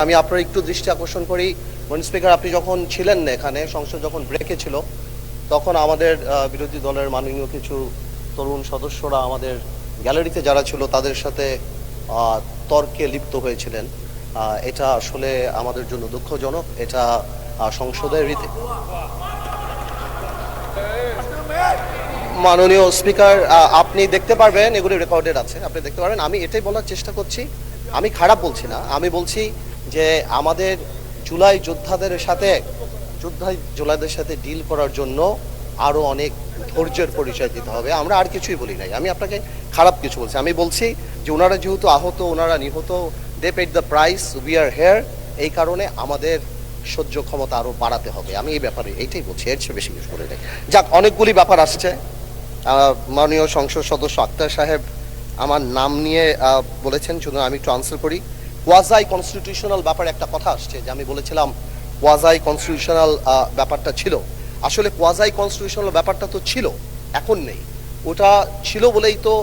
আমি আপনার একটু দৃষ্টি আকর্ষণ করি, স্পিকার আপনি যখন ছিলেন না এখানে, সংসদ যখন ব্রেকে ছিল, তখন আমাদের বিরোধী দলের মাননীয় কিছু তরুণ সদস্যরা আমাদের গ্যালারিতে যারা ছিল তাদের সাথে তর্কে লিপ্ত হয়েছিলেন। এটা আসলে আমাদের জন্য দুঃখজনক। এটা সংসদের রীতি। মাননীয় স্পিকার, আপনি দেখতে পারবেন, এগুলি রেকর্ডেড আছে, আপনি দেখতে পারবেন। আমি এটাই বলার চেষ্টা করছি, আমি খারাপ বলছি না, আমি বলছি যে আমাদের জুলাইদের সাথে ডিল করার জন্য আরো অনেক ধৈর্যের পরিচয় দিতে হবে। আমরা আর কিছুই বলি নাই, আমি আপনাকে খারাপ কিছু বলছি। আমি বলছি যে ওনারা যেহেতু আহত, ওনারা নিহত, they paid the price, we are here, এই কারণে আমাদের সহ্য ক্ষমতা আরো বাড়াতে হবে। আমি এই ব্যাপারে এইটাই বলছি, এর চেয়ে বেশি কিছু বলে নাই। যাক, অনেকগুলি ব্যাপার আসছে। মাননীয় সংসদ সদস্য আক্তার সাহেব আমার নাম নিয়ে বলেছেন, শুধু আমি একটু আনসার করি। কোয়াজাই কনস্টিটিউশনাল ব্যাপারে একটা কথা আসছে, যে আমি বলেছিলাম কোয়াজাই কনস্টিটিউশনাল ব্যাপারটা ছিল। আসলে কোয়াজাই কনস্টিটিউশনাল ব্যাপারটা তো ছিল, এখন নেই। ওটা ছিল বলেই তো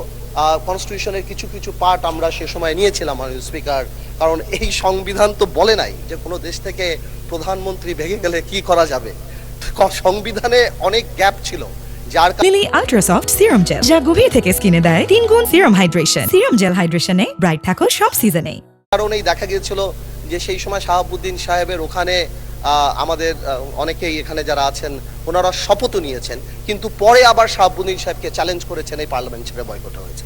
কনস্টিটিউশনের কিছু কিছু পার্ট আমরা সে সময় নিয়েছিলাম মাননীয় স্পিকার। কারণ এই সংবিধান তো বলে নাই যে কোনো দেশ থেকে প্রধানমন্ত্রী ভেঙে গেলে কি করা যাবে। সংবিধানে অনেক গ্যাপ ছিল, যার লিলি আল্ট্রাসফট সিরাম জেল, যা গভীর থেকে স্কিনে দেয় 3 গুণ সিরাম হাইড্রেশন। সিরাম জেল হাইড্রেশনে ব্রাইট থাকো সব সিজনে। কারণেই দেখা গিয়েছিল যে সেই সময় শাহাবুদ্দিন সাহেবের ওখানে আমাদের অনেকেই এখানে যারা আছেন ওনারা শপথও নিয়েছেন, কিন্তু পরে আবার শাহাবুদ্দিন সাহেবকে চ্যালেঞ্জ করেছেন, এই পার্লামেন্ট ছেড়ে বয়কট হয়েছে।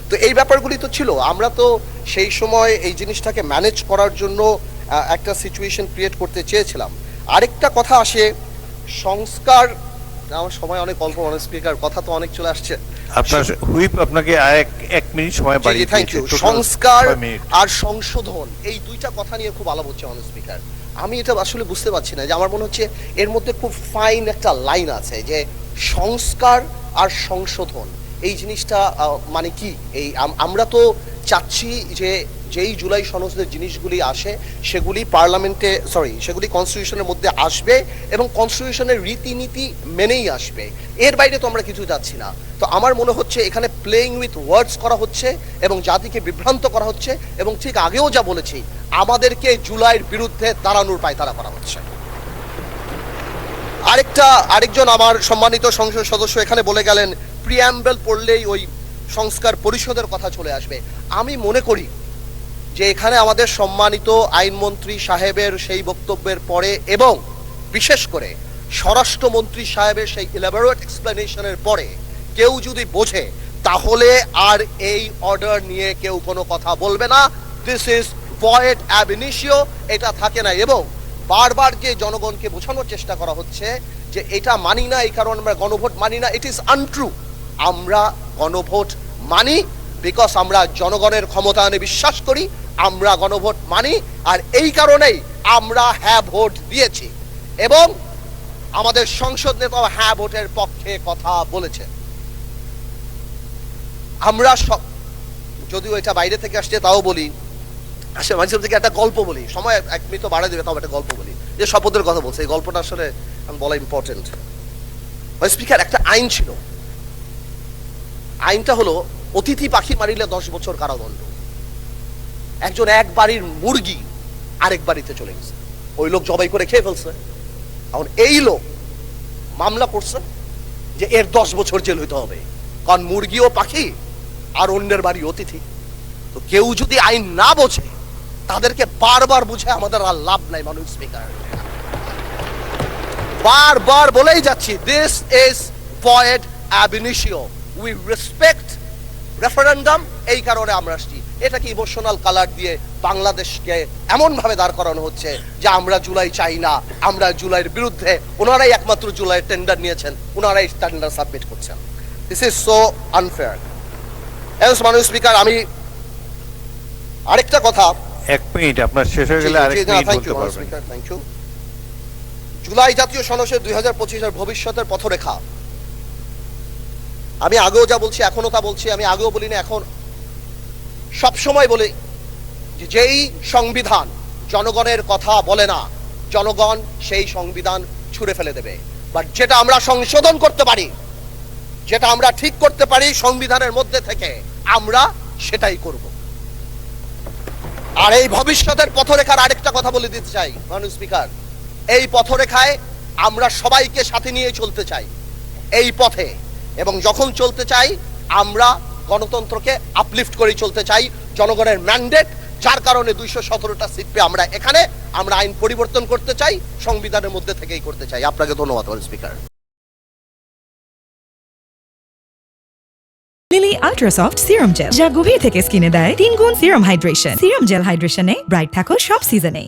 তো এই ব্যাপারগুলি তো ছিল। আমরা তো সেই সময় এই জিনিসটাকে ম্যানেজ করার জন্য একটা সিচুয়েশন ক্রিয়েট করতে চেয়েছিলাম। আরেকটা কথা আসে, সংস্কার। আমার সময় অনেক অল্প, স্পিকার, কথা তো অনেক চলে আসছে। আপনার হুইপ আপনাকে এক মিনিট সময় বাড়িয়ে দিয়েছে। সংস্কার আর সংশোধন, এই দুইটা কথা নিয়ে খুব আলাপ হচ্ছে অনার স্পিকার। আমি এটা আসলে বুঝতে পারছি না, যে আমার মনে হচ্ছে এর মধ্যে খুব ফাইন একটা লাইন আছে, যে সংস্কার আর সংশোধন এই জিনিসটা মানে কি। এই আমরা তো চাচ্ছি যে যেই জুলাই সনদের জিনিসগুলি আসে সেগুলি পার্লামেন্টে, সেগুলি কনস্টিটিউশনের মধ্যে আসবে এবং কনস্টিটিউশনের রীতিনীতি মেনেই আসবে। এর বাইরে তো আমরা কিছু যাচ্ছি না। তো আমার মনে হচ্ছে এখানে প্লেইং উইথ ওয়ার্ডস করা হচ্ছে এবং জাতিকে বিভ্রান্ত করা হচ্ছে, এবং ঠিক আগেও যা বলেছি, আমাদেরকে জুলাইয়ের বিরুদ্ধে দাঁড়ানোর পায়তারা করা হচ্ছে। আরেকজন আমার সম্মানিত সংসদ সদস্য এখানে বলে গেলেন প্রিঅ্যাম্বল পড়লেই ওই সংস্কার পরিষদের কথা চলে আসবে। আমি মনে করি যে এখানে আমাদের সম্মানিত আইনমন্ত্রী সাহেবের সেই বক্তব্যের পরে এবং বিশেষ করে স্বরাষ্ট্রমন্ত্রী সাহেবের সেই ইলাবোরেট এক্সপ্লেনেশনের পরে কেউ যদি বোঝে, তাহলে আর এই অর্ডার নিয়ে কেউ কোনো কথা বলবে না। This is void ab initio, এটা থাকে না। এবং বারবার যে জনগণকে বোঝানোর চেষ্টা করা হচ্ছে যে এটা মানি না, এই কারণে আমরা গণভোট মানি না, ইট ইজ আনট্রু। আমরা গণভোট মানি বিকজ আমরা জনগণের ক্ষমতায়নে বিশ্বাস করি, আমরা গণভোট মানি, আর এই কারণেই আমরা হ্যাঁ ভোট দিয়েছি। এবং আমাদের সংসদ নেতাও হ্যাঁ ভোটের পক্ষে কথা বলেছে। আমরা যদিও এটা বাইরে থেকে আসছে তাও বলি, আসলে মানুষের থেকে একটা গল্প বলি, সময় 1 মিনিট বাড়া দেবে, তাও একটা গল্প বলি, যে শপথের কথা বলছে। এই গল্পটা আসলে বলা ইম্পর্টেন্ট। স্পিকার, একটা আইন ছিল, আইনটা হলো অতিথি পাখি মারিলে 10 বছর কারাদণ্ড। একজন এক বাড়ির মুরগি আরেক বাড়িতে চলে গেছে, ওই লোক জবাই করে খেয়ে ফেলছে। এখন এই লোক মামলা করছে যে এর 10 বছর জেল হইতে হবে, কারণ মুরগিও পাখি আর অন্যের বাড়ি অতিথি। তো কেউ যদি আইন না বোঝে, তাদেরকে বারবার বুঝে আমাদের আর লাভ নাই। মানুষ স্পিকার, বারবার বলেই যাচ্ছি, this is void ab initio. We respect referendum, এই কারণে আমরা আসছি। এটাকে ইমোশনাল কালার দিয়ে বাংলাদেশকে এমন ভাবে দাঁড় করানো হচ্ছে যে আমরা জুলাই চাই না, আমরা জুলাইয়ের বিরুদ্ধে। ওনারাই একমাত্র জুলাইয়ের টেন্ডার নিয়েছেন, ওনারাই টেন্ডার সাবমিট করছেন। This is so unfair. মাননীয় স্পিকার, আমি আরেকটা কথা, 1 মিনিট আপনার শেষ হয়ে গেলে আরেক মিনিট বলতে পারবেন। Thank you. জুলাই জাতীয় সনদের 2025 ভবিষ্যতের পথরেখা, আমি আগেও যা বলছি এখনো তা বলছি, আমি আগেও বলি না, এখন সবসময় বলি যে যেই সংবিধান জনগণের কথা বলে না, জনগণ সেই সংবিধান ছুঁড়ে ফেলে দেবে। বাট যেটা আমরা সংশোধন করতে পারি, যেটা আমরা ঠিক করতে পারি সংবিধানের মধ্যে থেকে, আমরা সেটাই করব। আর এই ভবিষ্যতের পথরেখার আরেকটা কথা বলে দিতে চাই মাননীয় স্পিকার, এই পথরেখায় আমরা সবাইকে সাথে নিয়ে চলতে চাই এই পথে, এবং যখন চলতে চাই আমরা গণতন্ত্রকে আপলিফট করে চলতে চাই। জনগণের ম্যান্ডেট, যার কারণে 217টা সিট পেয়ে আমরা এখানে, আমরা আইন পরিবর্তন করতে চাই, সংবিধানের মধ্যে থেকেই করতে চাই। আপনাকে ধন্যবাদ speaker. Lily ultra soft serum gel, যা গভীর থেকে স্কিনে দেয় 3 গুণ সিরাম হাইড্রেশন। সিরাম জেল হাইড্রেশনে ব্রাইট থাকো সব সিজনে।